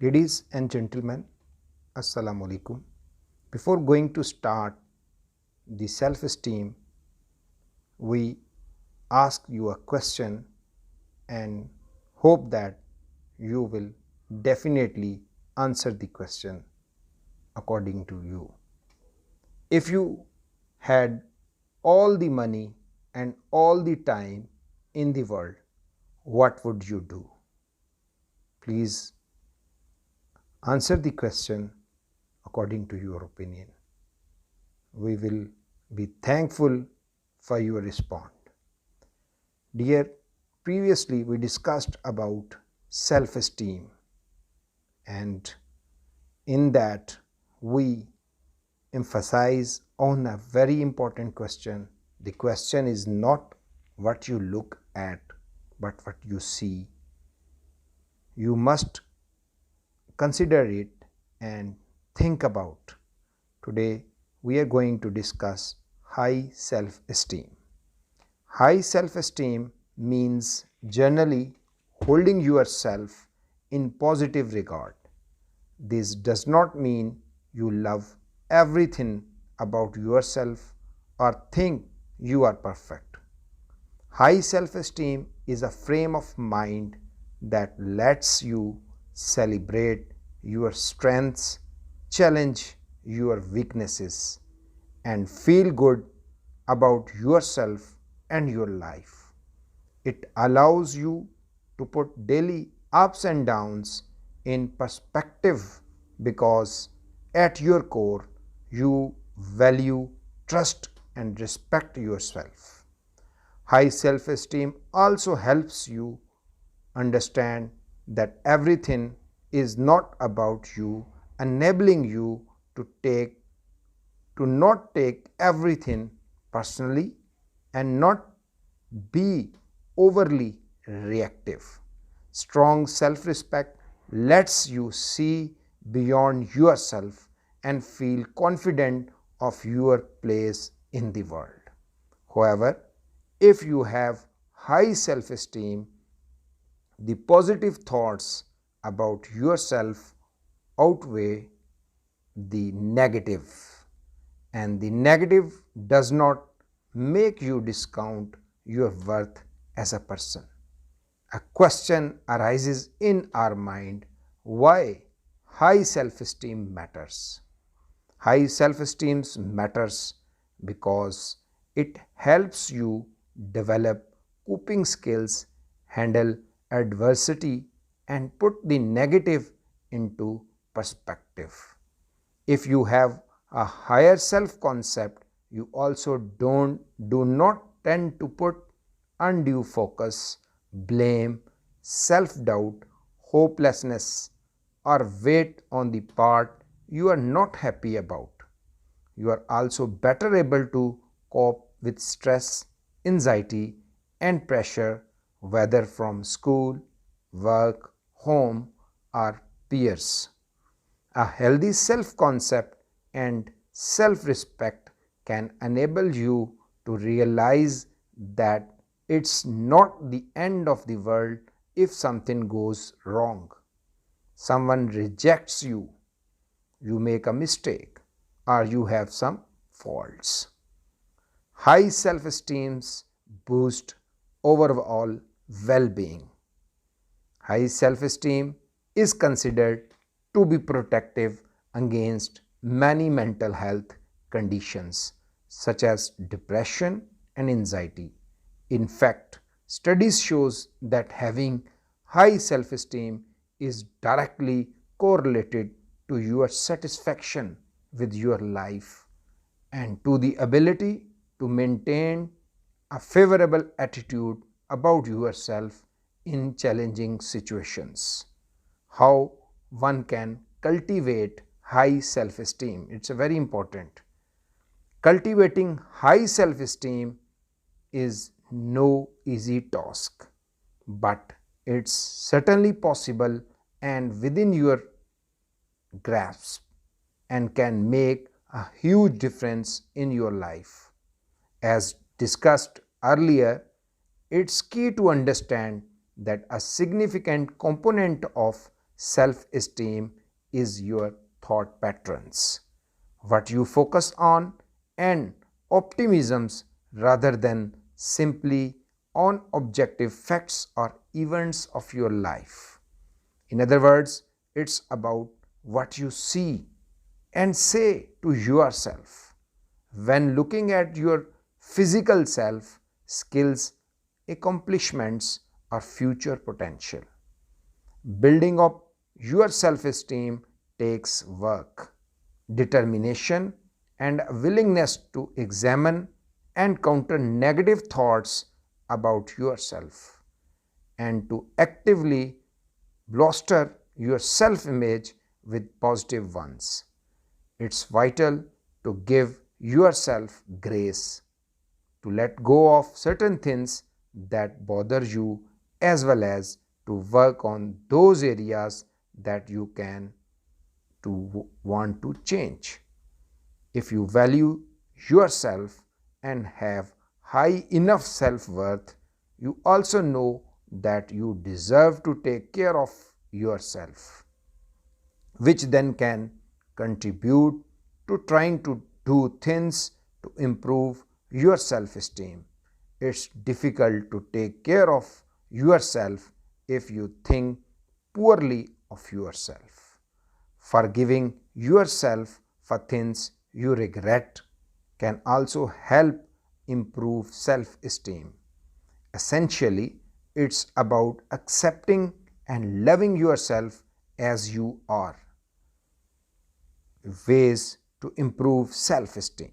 Ladies and gentlemen, Assalamu alaikum. Before going to start the self-esteem, we ask you a question and hope that you will definitely answer the question according to you. If you had all the money and all the time in the world, what would you do? Please answer the question according to your opinion. We will be thankful for your response. Dear, previously we discussed about self-esteem, and in that we emphasize on a very important question. The question is not what you look at, but what you see. You must consider it and think about. Today we are going to discuss high self-esteem. High self-esteem means generally holding yourself in positive regard. This does not mean you love everything about yourself or think you are perfect. High self-esteem is a frame of mind that lets you celebrate your strengths, challenge your weaknesses, and feel good about yourself and your life. It allows you to put daily ups and downs in perspective because at your core you value, trust, and respect yourself. High self-esteem also helps you understand that everything is not about you, enabling you to not take everything personally and not be overly reactive. Strong self-respect lets you see beyond yourself and feel confident of your place in the world. However, if you have high self-esteem, the positive thoughts about yourself outweigh the negative, and the negative does not make you discount your worth as a person. A question arises in our mind: why high self-esteem matters? High self-esteem matters because it helps you develop coping skills, handle adversity, and put the negative into perspective. If you have a higher self-concept, you also do not tend to put undue focus, blame, self-doubt, hopelessness, or weight on the part you are not happy about. You are also better able to cope with stress, anxiety, and pressure, whether from school, work, home, or peers. A healthy self-concept and self-respect can enable you to realize that it's not the end of the world if something goes wrong. Someone rejects you, you make a mistake, or you have some faults. High self-esteem boosts overall well-being. High self-esteem is considered to be protective against many mental health conditions such as depression and anxiety. In fact, studies shows that having high self-esteem is directly correlated to your satisfaction with your life and to the ability to maintain a favorable attitude about yourself in challenging situations. How one can cultivate high self-esteem? It's very important. Cultivating high self-esteem is no easy task, but it's certainly possible and within your grasp and can make a huge difference in your life. As discussed earlier, it's key to understand that a significant component of self-esteem is your thought patterns, what you focus on, and optimisms rather than simply on objective facts or events of your life. In other words, it's about what you see and say to yourself. When looking at your physical self, skills, accomplishments, or future potential, building up your self esteem takes work, determination, and a willingness to examine and counter negative thoughts about yourself and to actively bolster your self image with positive ones. It's vital to give yourself grace, to let go of certain things that bother you, as well as to work on those areas that you can to want to change. If you value yourself and have high enough self-worth, you also know that you deserve to take care of yourself, which then can contribute to trying to do things to improve your self-esteem. It's difficult to take care of yourself if you think poorly of yourself. Forgiving yourself for things you regret can also help improve self-esteem. Essentially, it's about accepting and loving yourself as you are. Ways to improve self-esteem.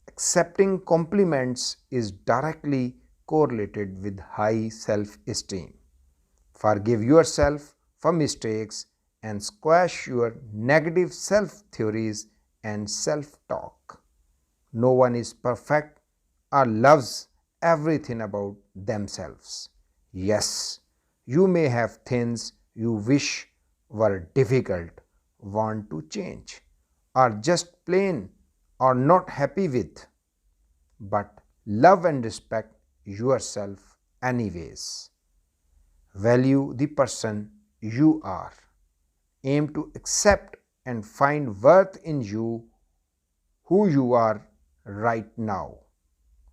Accepting compliments is directly correlated with high self-esteem. Forgive yourself for mistakes and squash your negative self-theories and self-talk. No one is perfect or loves everything about themselves. Yes, you may have things you wish were difficult, want to change, or just plain or not happy with, but love and respect yourself anyways. Value the person you are. Aim to accept and find worth in you, who you are right now.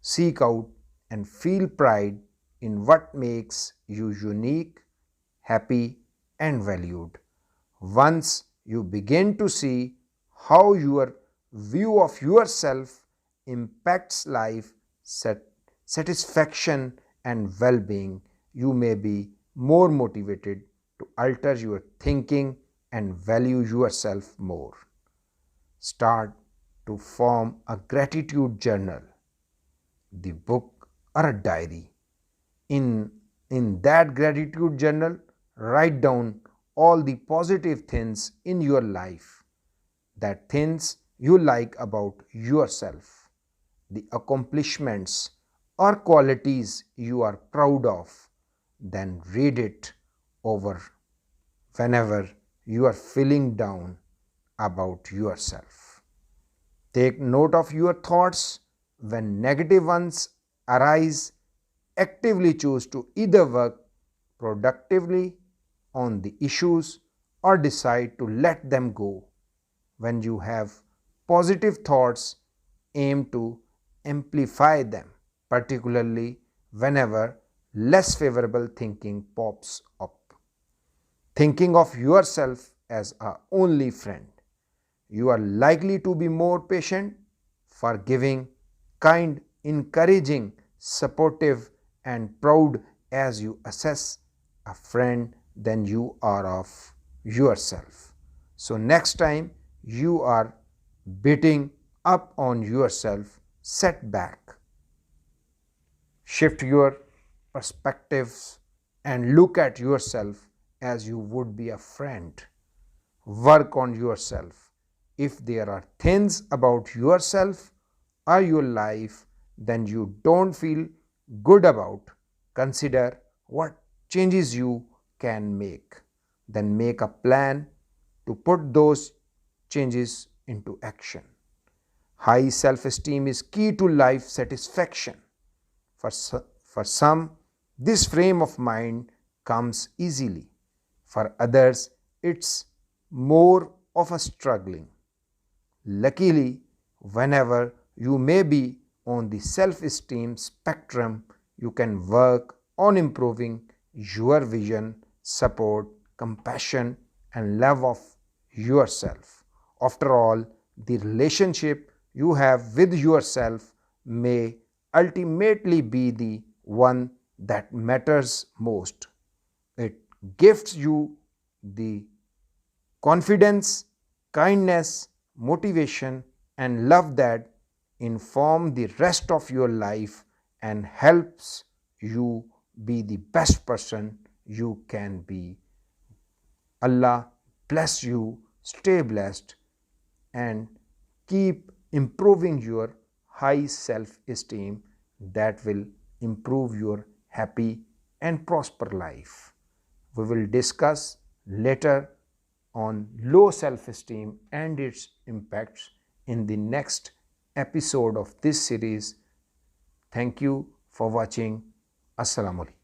Seek out and feel pride in what makes you unique, happy, and valued. Once you begin to see how your view of yourself impacts life, satisfaction, and well being, you may be more motivated to alter your thinking and value yourself more. Start to form a gratitude journal, the book, or a diary. In that gratitude journal, write down all the positive things in your life, that things you like about yourself, the accomplishments or qualities you are proud of. Then read it over whenever you are feeling down about yourself. Take note of your thoughts. When negative ones arise, actively choose to either work productively on the issues or decide to let them go. When you have positive thoughts, aim to amplify them, particularly whenever less favorable thinking pops up. Thinking of yourself as a only friend, you are likely to be more patient, forgiving, kind, encouraging, supportive, and proud as you assess a friend than you are of yourself. So next time you are beating up on yourself, set back, shift your perspectives, and look at yourself as you would be a friend. Work on yourself. If there are things about yourself or your life then you don't feel good about, consider what changes you can make. Then make a plan to put those changes into action. High self-esteem is key to life satisfaction. For some, this frame of mind comes easily. For others, it's more of a struggling. Luckily, whenever you may be on the self-esteem spectrum, you can work on improving your vision, support, compassion, and love of yourself. After all, the relationship you have with yourself may ultimately be the one that matters most. It gives you the confidence, kindness, motivation, and love that inform the rest of your life and helps you be the best person you can be. Allah bless you, stay blessed, and keep improving your high self esteem that will improve your happy and prosper life. We will discuss later on low self esteem and its impacts in the next episode of this series. Thank you for watching. Assalamu alaikum.